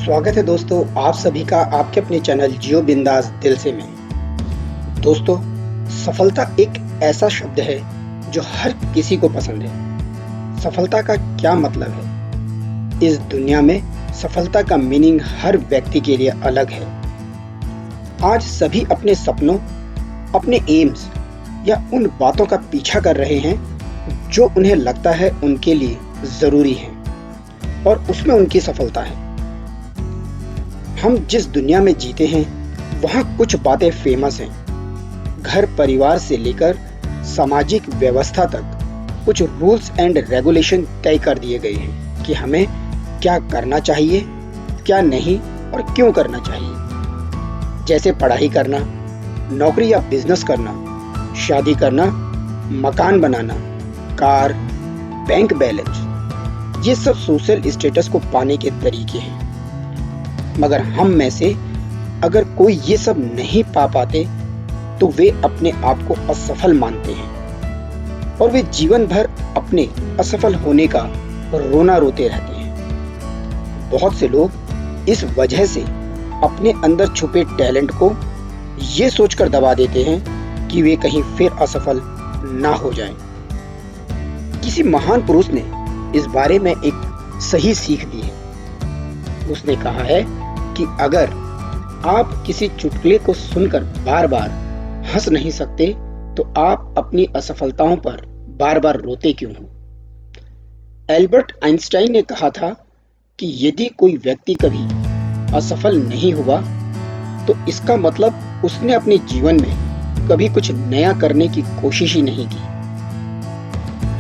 स्वागत है दोस्तों, आप सभी का आपके अपने चैनल जियो बिंदास दिल से में। दोस्तों, सफलता एक ऐसा शब्द है जो हर किसी को पसंद है। सफलता का क्या मतलब है? इस दुनिया में सफलता का मीनिंग हर व्यक्ति के लिए अलग है। आज सभी अपने सपनों, अपने एम्स या उन बातों का पीछा कर रहे हैं जो उन्हें लगता है उनके लिए जरूरी है और उसमें उनकी सफलता है। हम जिस दुनिया में जीते हैं वहाँ कुछ बातें फेमस हैं। घर परिवार से लेकर सामाजिक व्यवस्था तक कुछ रूल्स एंड रेगुलेशन तय कर दिए गए हैं कि हमें क्या करना चाहिए, क्या नहीं और क्यों करना चाहिए। जैसे पढ़ाई करना, नौकरी या बिजनेस करना, शादी करना, मकान बनाना, कार, बैंक बैलेंस, ये सब सोशल स्टेटस को पाने के तरीके हैं। मगर हम में से अगर कोई ये सब नहीं पा पाते तो वे अपने आप को असफल मानते हैं और वे जीवन भर अपने असफल होने का रोना रोते रहते हैं। बहुत से लोग इस वजह से अपने अंदर छुपे टैलेंट को ये सोचकर दबा देते हैं कि वे कहीं फिर असफल ना हो जाएं। किसी महान पुरुष ने इस बारे में एक सही सीख दी है। उसने कहा है कि अगर आप किसी चुटकुले को सुनकर बार बार हंस नहीं सकते तो आप अपनी असफलताओं पर बार बार रोते क्यों हो? एल्बर्ट आइंस्टाइन ने कहा था कि यदि कोई व्यक्ति कभी असफल नहीं हुआ तो इसका मतलब उसने अपने जीवन में कभी कुछ नया करने की कोशिश ही नहीं की।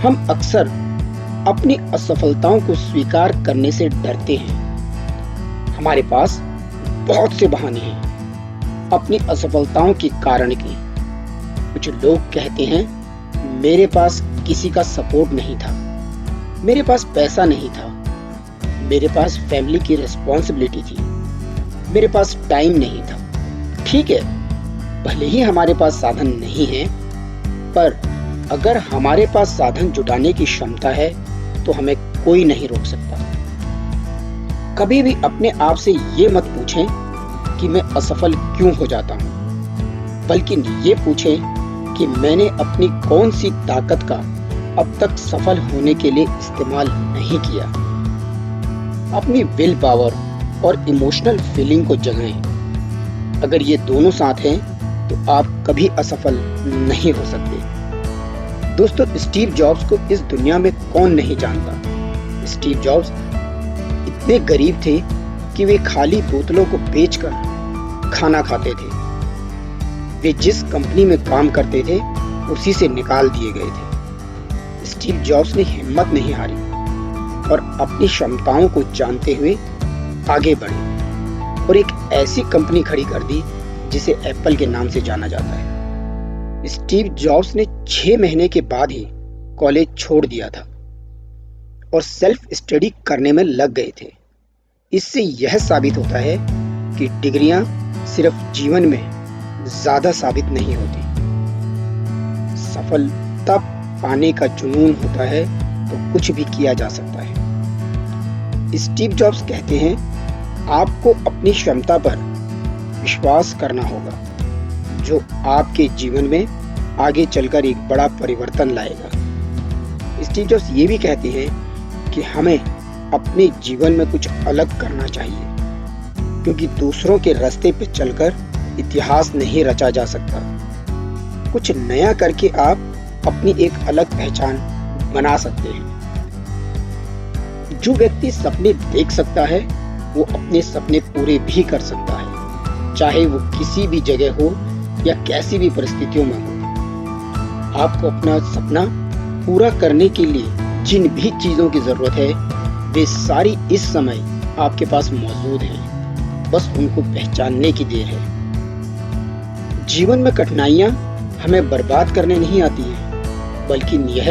हम अक्सर अपनी असफलताओं को स्वीकार करने से डरते हैं। हमारे पास बहुत से बहाने हैं अपनी असफलताओं के कारण के। कुछ लोग कहते हैं मेरे पास किसी का सपोर्ट नहीं था, मेरे पास पैसा नहीं था, मेरे पास फैमिली की रिस्पॉन्सिबिलिटी थी, मेरे पास टाइम नहीं था। ठीक है, भले ही हमारे पास साधन नहीं है, पर अगर हमारे पास साधन जुटाने की क्षमता है तो हमें कोई नहीं रोक सकता। कभी भी अपने आप से ये मत पूछें कि मैं असफल क्यों हो जाता हूँ, बल्कि ये पूछें कि मैंने अपनी कौन सी ताकत का अब तक सफल होने के लिए इस्तेमाल नहीं किया। अपनी विल पावर और इमोशनल फीलिंग को जगाएं। अगर ये दोनों साथ हैं तो आप कभी असफल नहीं हो सकते। दोस्तों, स्टीव जॉब्स को इस दुनिया में कौन नहीं जानता। स्टीव जॉब्स इतने गरीब थे कि वे खाली बोतलों को बेचकर खाना खाते थे। वे जिस कंपनी में काम करते थे उसी से निकाल दिए गए थे। स्टीव जॉब्स ने हिम्मत नहीं हारी और अपनी क्षमताओं को जानते हुए आगे बढ़े और एक ऐसी कंपनी खड़ी कर दी जिसे एप्पल के नाम से जाना जाता है। स्टीव जॉब्स ने 6 महीने के बाद ही कॉलेज छोड़ दिया था और सेल्फ स्टडी करने में लग गए थे। इससे यह साबित होता है कि डिग्रियां सिर्फ जीवन में ज्यादा साबित नहीं होती। सफलता पाने का जुनून होता है तो कुछ भी किया जा सकता है। स्टीव जॉब्स कहते हैं, आपको अपनी क्षमता पर विश्वास करना होगा जो आपके जीवन में आगे चलकर एक बड़ा परिवर्तन लाएगा। स्टीव जॉब्स ये भी कहते हैं कि हमें अपने जीवन में कुछ अलग करना चाहिए, क्योंकि दूसरों के रास्ते पे चलकर इतिहास नहीं रचा जा सकता। कुछ नया करके आप अपनी एक अलग पहचान बना सकते हैं। जो व्यक्ति सपने देख सकता है वो अपने सपने पूरे भी कर सकता है, चाहे वो किसी भी जगह हो या कैसी भी परिस्थितियों में हो। आपको अपना सपना पूरा करने के लिए जिन भी चीजों की जरूरत है वे सारी इस समय आपके पास मौजूद हैं, बस उनको पहचानने की देर है। जीवन में कठिनाइयां हमें बर्बाद करने नहीं आती हैं, बल्कि यह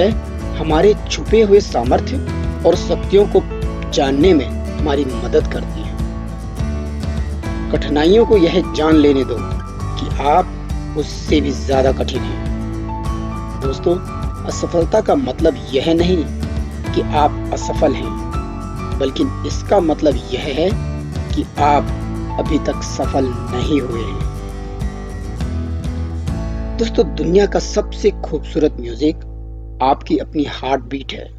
हमारे छुपे हुए सामर्थ्य और शक्तियों को जानने में हमारी मदद करती हैं। कठिनाइयों को यह जान लेने दो कि आप उससे भी ज्यादा कठिन हैं। दोस्तों, असफलता का मतलब यह नहीं कि आप असफल हैं, बल्कि इसका मतलब यह है कि आप अभी तक सफल नहीं हुए हैं। दोस्तों, दुनिया का सबसे खूबसूरत म्यूजिक आपकी अपनी हार्ट बीट है,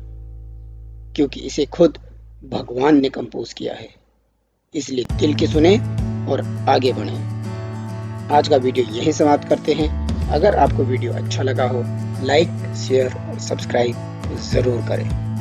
क्योंकि इसे खुद भगवान ने कंपोज किया है। इसलिए दिल की सुने और आगे बढ़ें। आज का वीडियो यहीं समाप्त करते हैं। अगर आपको वीडियो अच्छा लगा हो, लाइक, शेयर और सब्सक्राइब जरूर करें।